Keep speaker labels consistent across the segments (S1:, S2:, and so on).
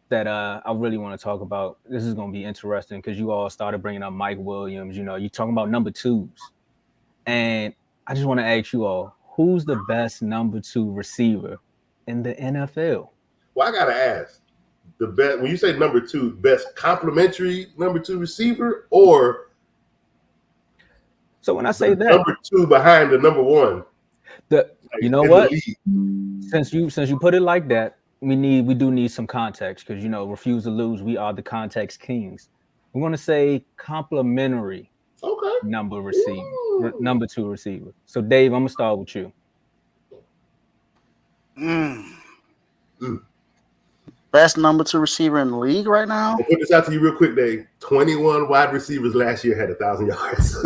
S1: that I really want to talk about. This is going to be interesting because you all started bringing up Mike Williams. You talking about number twos, and I just want to ask you all, who's the best number two receiver in the NFL?
S2: Well, I gotta ask the best when you say number two, best complimentary number two receiver, or
S1: So when I say
S2: the
S1: that,
S2: number two behind the number one,
S1: you know
S2: in the
S1: what?
S2: league.
S1: Since you put it like that, we do need some context because refuse to lose. We are the context kings. We're going to say complimentary
S2: Okay.
S1: number two receiver. So Dave, I'm gonna start with you.
S3: Best number two receiver in the league right now.
S2: I'll put this out to you real quick, Dave. 21 wide receivers last year had 1,000 yards.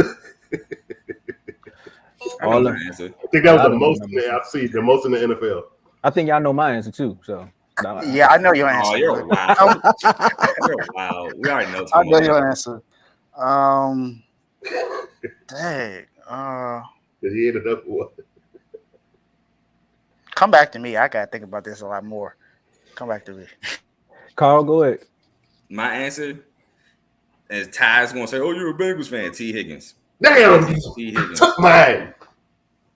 S1: All of
S2: I think that was the most I've seen, the most in the NFL.
S1: I think y'all know my answer too. So
S3: yeah, I know your answer.
S4: Oh, you're wild. You're wild. We already know.
S3: I know your answer. Dang.
S2: He ended up what?
S3: Come back to me. I gotta think about this a lot more. Come back to me.
S1: Carl, go ahead.
S4: My answer is Ty's gonna say, "Oh, you're a Bengals fan." T. Higgins.
S2: Damn,
S4: T. Higgins.
S2: Took mine.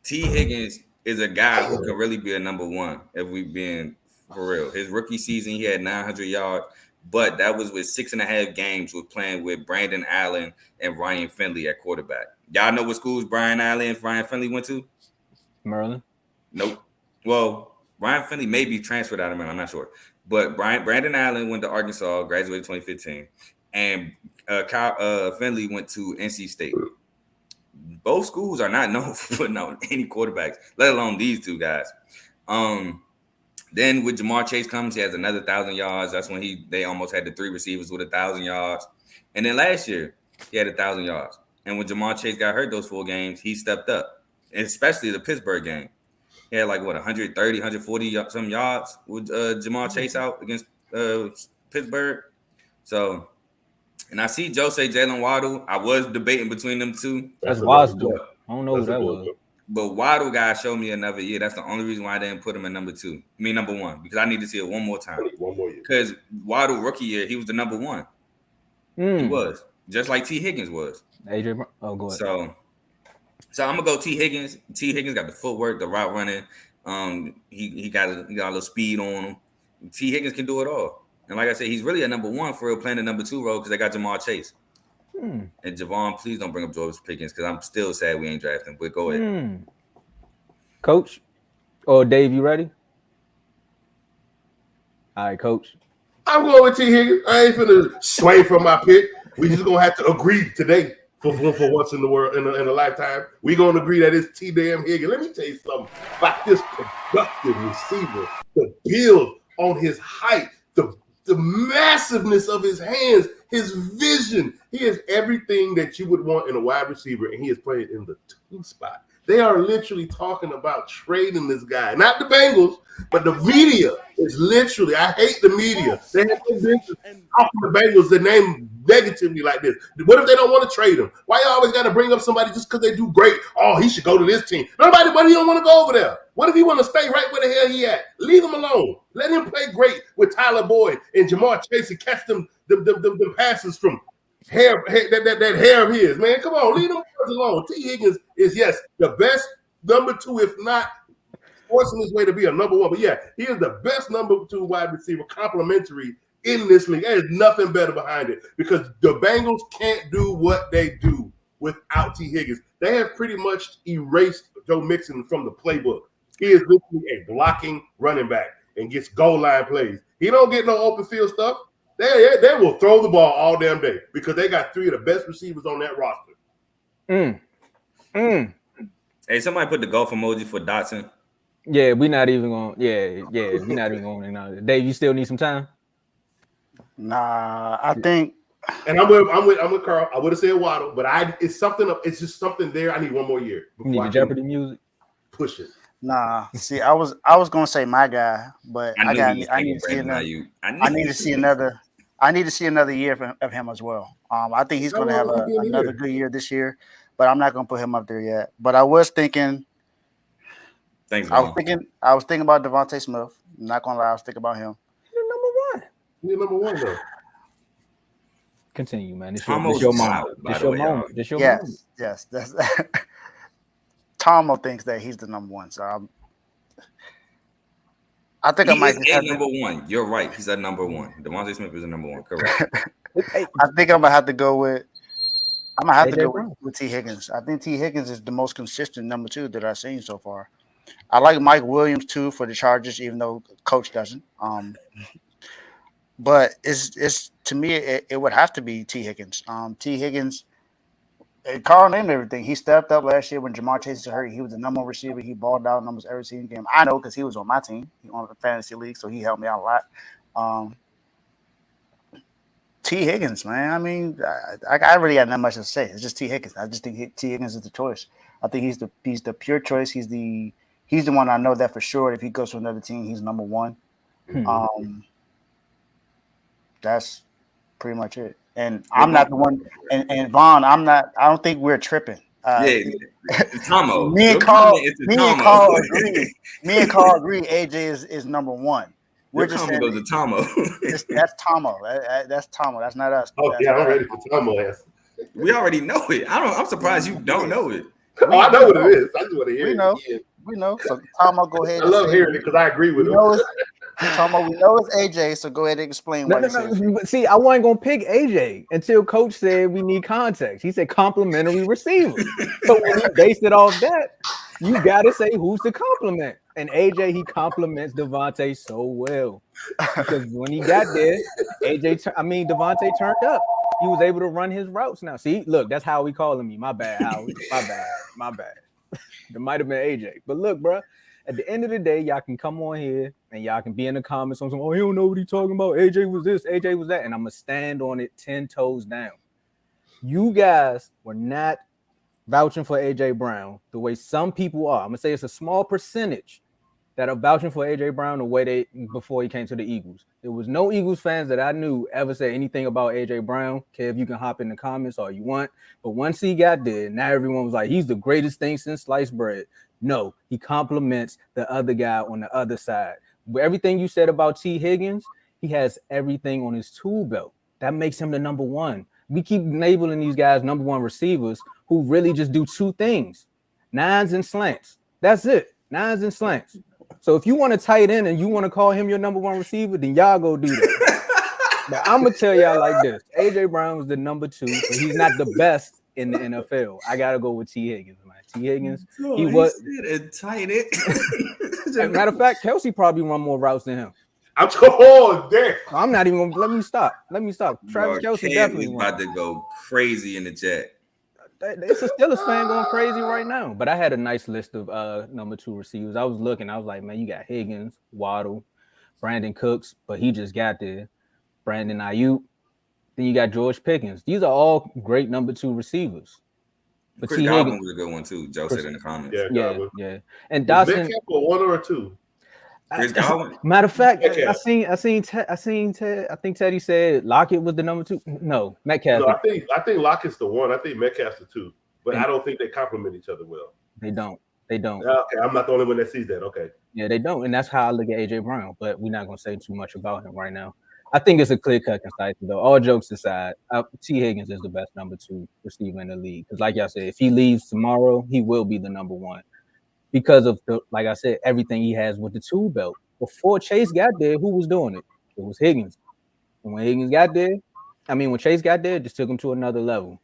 S4: T. Higgins is a guy who can really be a number one if we been for real. His rookie season, he had 900 yards, but that was with 6.5 games with playing with Brandon Allen and Ryan Finley at quarterback. Y'all know what schools Brian Allen and Ryan Finley went to?
S1: Maryland.
S4: Nope. Well, Ryan Finley may be transferred out of Maryland. I'm not sure. But Brandon Allen went to Arkansas, graduated 2015, and Kyle Finley went to NC State. Both schools are not known for putting out any quarterbacks, let alone these two guys. Then with Jamar Chase comes, he has another 1,000 yards. That's when they almost had the three receivers with 1,000 yards. And then last year, he had 1,000 yards. And when Jamar Chase got hurt those 4 games, he stepped up, especially the Pittsburgh game. He had 130, 140 some yards with Jamar Chase out against Pittsburgh. So, and I see Joe say Jalen Waddle. I was debating between them two.
S1: That's Waddle. I don't know who that was.
S4: But Waddle guy showed me another year. That's the only reason why I didn't put him in number 2. I mean number 1, because I need to see it one more time.
S2: One more year.
S4: Because Waddle rookie year, he was the number 1. He was just like T. Higgins was.
S1: AJ, go ahead.
S4: So I'm gonna go T. Higgins. T. Higgins got the footwork, the route running. He got a little speed on him. T. Higgins can do it all. And like I said, he's really a number 1 for real, playing the number 2 role because they got Jamar Chase. And Javon, please don't bring up George Pickens because I'm still sad we ain't drafting. But go ahead,
S1: Coach. Or Dave, you ready? All right, Coach.
S2: I'm going with T. Higgins. I ain't finna sway from my pick. We just gonna have to agree today for once in the world in a lifetime. We gonna agree that it's T. Damn Higgins. Let me tell you something about this productive receiver. The build on his height, the massiveness of his hands, his vision. He is everything that you would want in a wide receiver, and he is playing in the 2 spot. They are literally talking about trading this guy. Not the Bengals, but the media is literally, I hate the media. They have no business talking the Bengals their name negatively like this. What if they don't want to trade him? Why you always got to bring up somebody just because they do great? Oh, he should go to this team. Nobody, but he don't want to go over there. What if he want to stay right where the hell he at? Leave him alone. Let him play great with Tyler Boyd and Jamar Chase and catch them passes from hair that hair of his. Man, come on, leave them alone. T. Higgins is, yes, the best number 2, if not forcing his way to be a number 1. But yeah, he is the best number 2 wide receiver, complimentary in this league. There's nothing better behind it because the Bengals can't do what they do without T. Higgins. They have pretty much erased Joe Mixon from the playbook. He is literally a blocking running back and gets goal line plays. He don't get no open field stuff. They will throw the ball all damn day because they got 3 of the best receivers on that roster.
S4: Hey, somebody put the golf emoji for Dotson.
S1: Yeah, we're not even going. Yeah, we're not even going. Dave, you still need some time?
S3: Nah, I think.
S2: And I'm with Carl. I would have said Waddle, but it's something. It's just something there. I need one more year.
S1: You need the Jeopardy music.
S2: Push it.
S3: Nah, see, I was gonna say my guy, but I need to see another. I need to see another year of him as well. I think he's gonna have another good year this year, but I'm not gonna put him up there yet. But I was thinking.
S4: Thanks,
S3: I was thinking about Devontae Smith. I'm not gonna lie, I was thinking about him.
S1: You're number 1.
S2: He's number one though.
S1: Continue, man. This
S4: Tomo's
S1: your
S4: wild,
S1: moment.
S4: by
S1: This
S4: the
S1: your
S4: way,
S1: moment. This your moment.
S3: Yes. That's Tomo thinks that he's the number one. So I think I might just have
S4: number one. You're right. He's at number one. Devontae Smith is a number one. Correct.
S3: I think I'm gonna have to go with. I'm gonna have to
S1: AJ
S3: go
S1: Brown.
S3: with T. Higgins. I think T. Higgins is the most consistent number two that I've seen so far. I like Mike Williams too for the Chargers, even though Coach doesn't. But it's to me it would have to be T. Higgins. T. Higgins. Carl named everything. He stepped up last year when Jamar Chase was hurt. He was the number one receiver. He balled out in almost every single game. I know because he was on my team. He on the fantasy league, so he helped me out a lot. T. Higgins, man. I mean, I really got not much to say. It's just T. Higgins. I just think T. Higgins is the choice. I think he's the pure choice. He's the one I know that for sure. If he goes to another team, he's number one. That's pretty much it. And I'm not the one. And Vaughn, I'm not. I don't think we're tripping.
S4: Tomo.
S3: Me and Carl agree. AJ is number one. We're just saying
S4: goes to Tomo.
S3: That's Tomo. That's Tomo. That's not us.
S2: Oh yeah, I'm ready for Tomo ass.
S4: We already know it. I'm surprised you don't know it.
S2: Oh, I know what it is. I just want to hear it.
S3: We know. So Tomo, go ahead.
S2: I love hearing it because I agree with him.
S3: Tomo, we know it's AJ, so go ahead and explain why.
S1: But see, I wasn't gonna pick AJ until Coach said we need context. He said complimentary receiver. So when he based it off that, you gotta say who's the compliment. And AJ, he compliments Devontae so well because when he got there, Devontae turned up. He was able to run his routes. Now, see, look, that's how he calling me. My bad, Howie. My bad. It might have been AJ, but look, bro. At the end of the day, y'all can come on here and y'all can be in the comments on some, oh, he don't know what he's talking about. AJ was this, AJ was that. And I'm going to stand on it 10 toes down. You guys were not vouching for AJ Brown the way some people are. I'm going to say it's a small percentage that are vouching for AJ Brown the way before he came to the Eagles. There was no Eagles fans that I knew ever say anything about AJ Brown. Kev, you can hop in the comments all you want. But once he got there, now everyone was like, he's the greatest thing since sliced bread. No, he compliments the other guy on the other side. Everything you said about T. Higgins, he has everything on his tool belt. That makes him the number one. We keep labeling these guys number one receivers who really just do two things, nines and slants. That's it, nines and slants. So if you want to tight end and you want to call him your number one receiver, then y'all go do that. But I'm going to tell y'all like this. AJ Brown was the number two, but he's not the best in the NFL. I got to go with T. Higgins, man. T. Higgins, he was
S4: tight end.
S1: Matter of fact, Kelsey probably run more routes than him.
S2: I'm there.
S1: I'm not even gonna let me stop. Travis Kelsey definitely
S4: about to go crazy in the chat.
S1: It's a Steelers fan going crazy right now. But I had a nice list of number two receivers. I was looking, I was like, man, you got Higgins, Waddle, Brandon Cooks, but he just got there. Brandon Ayuk. Then you got George Pickens. These are all great number two receivers. But
S4: Chris Godwin was a good one too. Joe said in the comments.
S2: Yeah.
S1: And Dawson,
S2: one or two.
S4: Chris Godwin.
S1: Matter of fact, I think Teddy said Lockett was the number two. No, Metcalf.
S2: No, I think Lockett's the one. I think Metcalf's the two. But I don't think they complement each other well.
S1: They don't.
S2: Okay, I'm not the only one that sees that. Okay.
S1: Yeah, they don't, and that's how I look at AJ Brown. But we're not gonna say too much about him right now. I think it's a clear-cut concise, though. All jokes aside, T. Higgins is the best number two receiver in the league. Because, like y'all said, if he leaves tomorrow, he will be the number one. Because of, like I said, everything he has with the tool belt. Before Chase got there, who was doing it? It was Higgins. And when Higgins got there, when Chase got there, it just took him to another level.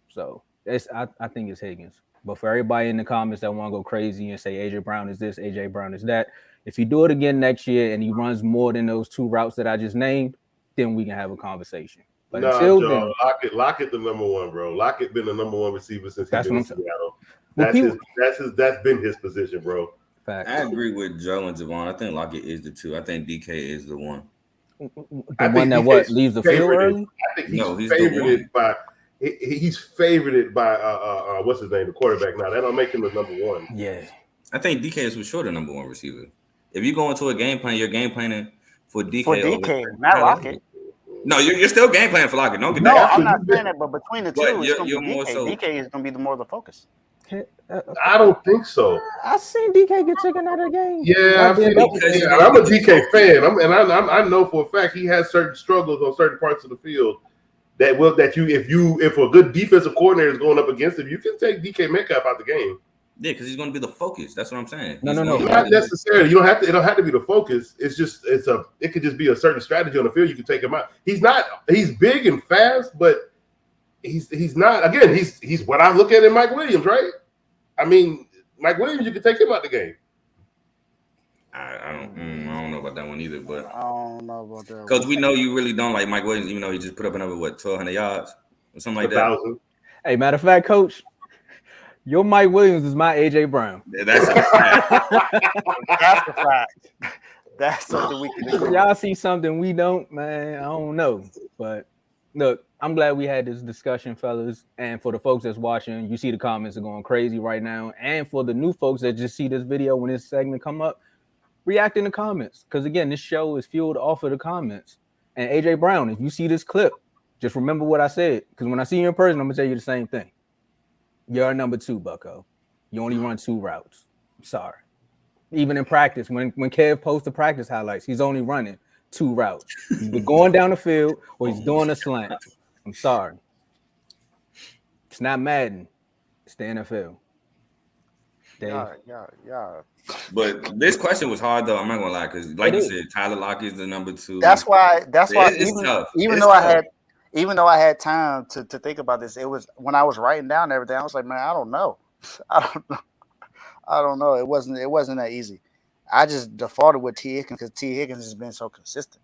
S1: So, I think it's Higgins. But for everybody in the comments that want to go crazy and say AJ Brown is this, AJ Brown is that, if you do it again next year and he runs more than those two routes that I just named, then we can have a conversation. But until then,
S2: Lockett the number one, bro. Lockett been the number one receiver since he's been in Seattle. That's been his position, bro.
S1: Fact.
S4: I agree with Joe and Javon. I think Lockett is the two. I think DK is the one.
S1: The one that leaves the field early?
S2: I think he's favorited by. He's favorited by what's his name, the quarterback. Now that don't make him the number one.
S1: Yeah,
S4: I think DK is for sure the number one receiver. If you go into a game plan, you're game planning for DK.
S3: For DK, not Lockett.
S4: No, you're still game planning for Lockett. Don't get
S3: that. No, I'm not saying that, but between the two,
S4: you're more
S3: DK.
S4: so.
S3: DK is going to be the more of the focus.
S2: I don't think so.
S1: I seen DK get taken out of the game.
S2: Yeah, I've seen it. I'm a DK fan. I know for a fact he has certain struggles on certain parts of the field if a good defensive coordinator is going up against him, you can take DK Metcalf out the game.
S4: Yeah, because he's going to be the focus. That's what I'm saying.
S1: No.
S2: Not necessarily. You don't have to. It don't have to be the focus. It could just be a certain strategy on the field. You can take him out. He's big and fast, but he's not. Again, he's what I look at in Mike Williams, right? I mean, Mike Williams, you can take him out the game.
S4: I don't know about that one either, but
S3: I don't know about that.
S4: Because we know you really don't like Mike Williams, even though he just put up another 1,200 yards or something like that.
S2: 1,000.
S1: Hey, matter of fact, Coach, your Mike Williams is my AJ Brown.
S4: That's a fact.
S3: That's a fact. That's something we can do.
S1: Y'all see something we don't, man. I don't know, but look, I'm glad we had this discussion, fellas. And for the folks that's watching, you see the comments are going crazy right now. And for the new folks that just see this video when this segment come up, react in the comments, because again, this show is fueled off of the comments. And AJ Brown, if you see this clip, just remember what I said, because when I see you in person, I'm gonna tell you the same thing. You're a number 2, Bucko. You only run 2 routes. I'm sorry. Even in practice, when Kev posts the practice highlights, he's only running 2 routes. He's either going down the field or he's doing a slant. I'm sorry. It's not Madden. It's the NFL. Dave.
S3: Yeah.
S4: But this question was hard though. I'm not gonna lie, because like you said, Tyler Lockett is the number 2.
S3: That's why.
S4: It's tough.
S3: Even though I had time to think about this, it was when I was writing down everything. I was like, man, I don't know. I don't know. It wasn't that easy. I just defaulted with T. Higgins because T. Higgins has been so consistent,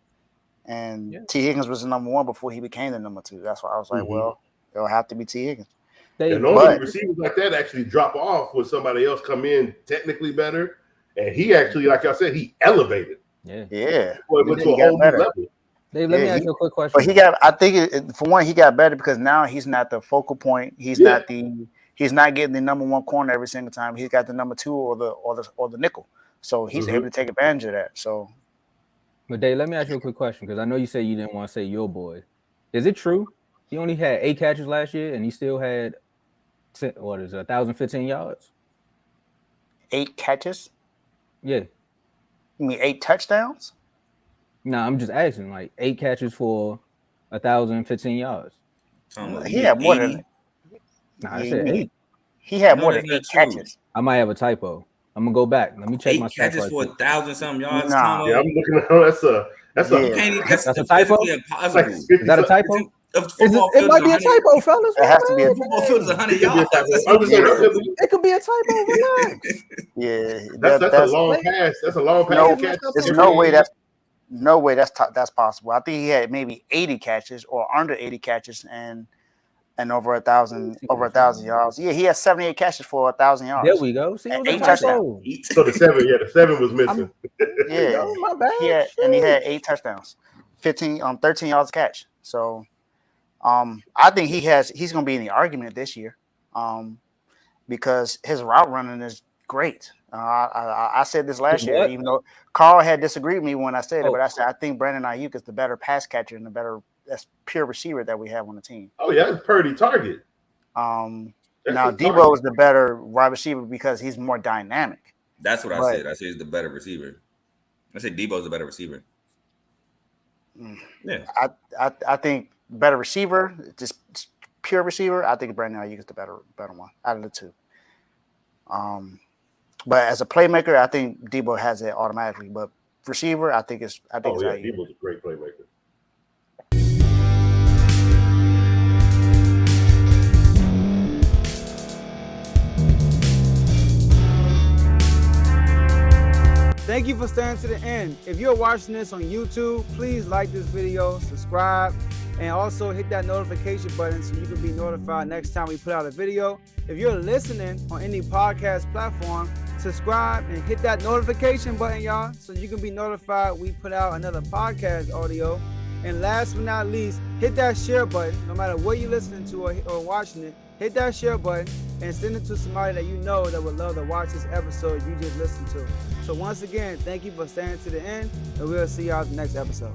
S3: and T. Higgins was the number 1 before he became the number 2. That's why I was like, well, it'll have to be T. Higgins.
S2: And normally receivers like that actually drop off when somebody else come in technically better. And he actually, like I said, he elevated.
S3: Yeah.
S2: Went to a whole new level.
S1: Dave, let me ask you a quick question.
S3: But I think for one, he got better because now he's not the focal point. He's not getting the number 1 corner every single time. He's got the number 2 or the nickel. So he's able to take advantage of that. So,
S1: but Dave, let me ask you a quick question, because I know you said you didn't want to say your boy. Is it true he only had 8 catches last year and he still had 1,015 yards?
S3: 8 catches?
S1: Yeah.
S3: You mean 8 touchdowns?
S1: No, I'm just asking, like 8 catches for 1,015 yards.
S3: He had more than.
S1: Nah, I said 8.
S3: He had more than 8 catches.
S1: I might have a typo. I'm gonna go back. Let me check my
S4: 8 catches for 1,000 something yards.
S3: Nah.
S2: Yeah, I'm looking at
S1: that's a typo.
S4: Impossible.
S1: Is that a typo? It might be a typo, fellas.
S3: It has to be a
S4: football field is 100 yards.
S1: It could be a typo. Relax.
S3: Yeah,
S2: that's a long pass. That's a long pass.
S3: There's no way that's possible. I think he had maybe 80 catches or under 80 catches and over 1,000 yards. Yeah, he had 78 catches for 1,000 yards.
S1: There we go. See,
S3: 8 touchdowns.
S2: So the 7 was missing.
S3: Yeah,
S1: my bad.
S3: He had 8 touchdowns, 13 yards catch. So, I think he's going to be in the argument this year, because his route running is great. I said this last year, even though Carl had disagreed with me when I said it, but I said I think Brandon Ayuk is the better pass catcher and the better pure receiver that we have on the team.
S2: Oh yeah, it's Purdy target.
S3: Now Debo is the better wide receiver because he's more dynamic.
S4: That's what I said. I said he's the better receiver. I said Debo's the better receiver. Yeah,
S3: I think better receiver, just pure receiver. I think Brandon Ayuk is the better one out of the 2. But as a playmaker, I think Debo has it automatically. But receiver, I think it's Ayuk.
S2: Debo's a great playmaker.
S5: Thank you for staying to the end. If you're watching this on YouTube, please like this video, subscribe, and also hit that notification button so you can be notified next time we put out a video. If you're listening on any podcast platform, subscribe and hit that notification button, y'all, so you can be notified we put out another podcast audio. And last but not least, hit that share button. No matter what you're listening to or watching it, hit that share button and send it to somebody that you know that would love to watch this episode you just listened to. So once again, thank you for staying to the end, and we'll see y'all in the next episode.